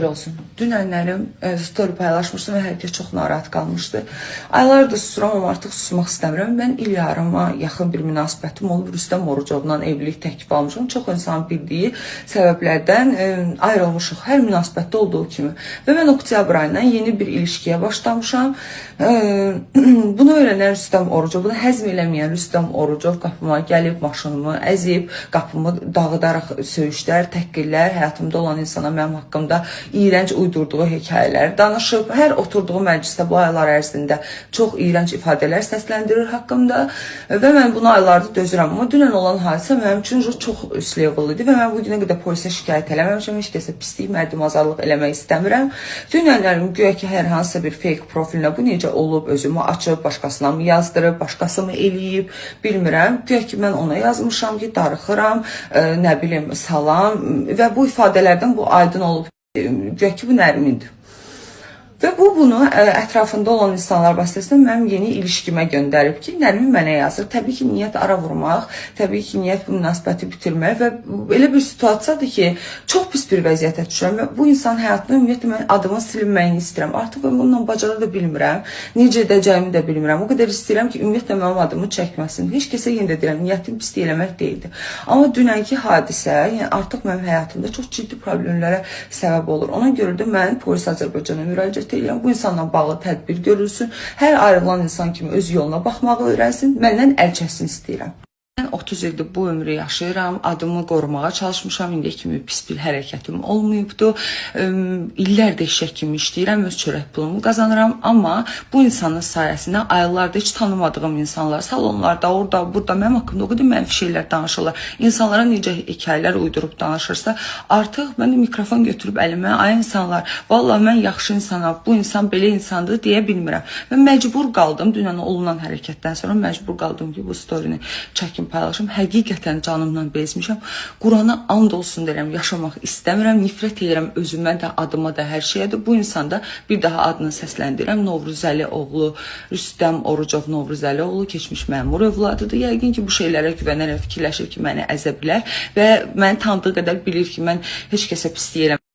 xeyir olsun. Dünənlərim story paylaşmışdım və hər kəs çox narahat qalmışdı. Aylardır susuram, amma artıq susmaq istəmirəm. Mən il yarıma yaxın bir münasibətim olub. Rüstəm Orucovla evlilik təklifi almışam. Çox insanın bildiyi səbəblərdən ayrılmışıq. Hər münasibətdə olduğu kimi. Və mən oktyabr ayından yeni bir ilişkiyə başlamışam. Bunu öyrənən Rüstəm Orucov, bunu həzm eləməyən Rüstəm Orucov qapıma gəlib, maşınımı əzib, qapımı dağıdaraq söyüşlər, təhqirlər, həyatımda olan insana mənim haqqımda iyrənc uydurduğu hekayələr danışıb. Hər oturduğu məclisdə bu aylar ərzində çox iyrənc ifadələr səsləndirir haqqımda və mən bunu aylardır dözürəm. Amma dünən olan hadisə mənim üçün çox üst level idi və mən bu günə qədər polisə şikayət eləməmişəm. Heç kəsə pislik, mərdimazarlıq eləmək istəmirəm. Dünənlərim güya ki, hər hansısa bir fake profilinə bu necə olub, özümü açıb, başqasına mı yazdırıb, başqası mı eləyib, bilmirəm. Güya ki, mən ona yazmışam ki, darıxıram, nə bilim, salam və bu ifadələrdən bu aydın olub. Güya ki, bu Nərmindir. Və bunu ətrafında olan insanlar vasitəsilə mənim yeni ilişkimə göndərib ki, Nərmin mənə yazır. Təbii ki, niyyət ara vurmaq, təbii ki, niyyət bu münasibəti bitirmək və elə bir situasiyadır ki, çox pis bir vəziyyətə düşürəm və bu insan həyatında ümumiyyətlə mən adımın silinməyini istəyirəm. Artıq mən bununla bacara da bilmirəm, necə edəcəyimi də bilmirəm. O qədər istəyirəm ki, ümumiyyətlə mənim adımı çəkməsin. Heç kəsə yenə də deyirəm, niyyətim pislik eləmək deyildi. Amma dünənki hadisə, yəni artıq mənim həyatımda çox ciddi problemlərə səbəb olur. Ona görə də mən Polis Azərbaycana müraciət edirəm. Bu insanla bağlı tədbir görülsün. Hər ayrılan insan kimi öz yoluna baxmağı öyrənsin. Məndən əl çəksin istəyirəm. Mən 30 ildir bu ömrü yaşayıram, adımı qorumağa çalışmışam, indiyə kimi pis bir hərəkətim olmayıbdı. İllərdə eşək kimi işləyirəm, öz çörək pulumu qazanıram, amma bu insanın sayəsində aylardır heç tanımadığım insanlar salonlarda, orada, burada mənim haqqımda o qədər mənfi şeylər danışırlar. İnsanlara necə hekayələr uydurub danışırsa, artıq mən də mikrofon götürüb əlimə, ay insanlar, vallahi mən yaxşı insanam, bu insan belə insandır deyə bilmirəm. Mən məcbur qaldım, dünən olunan hərəkətdən sonra məcbur qaldım ki, bu storyini çəkim paylaşım. Həqiqətən canımdan bezmişəm. Qurana and olsun deyirəm, yaşamaq istəmirəm, nifrət edirəm özümə də, adıma da, hər şeyə də. Bu insanda bir daha adını səsləndirirəm. Novruzəli oğlu, Rüstəm Orucov Novruzəli oğlu, keçmiş məmur övladıdır. Yəqin ki, bu şeylərə güvənərək fikirləşir ki, məni əzə bilər və məni tanıdığı qədər bilir ki, mən heç kəsə pislik eləməm.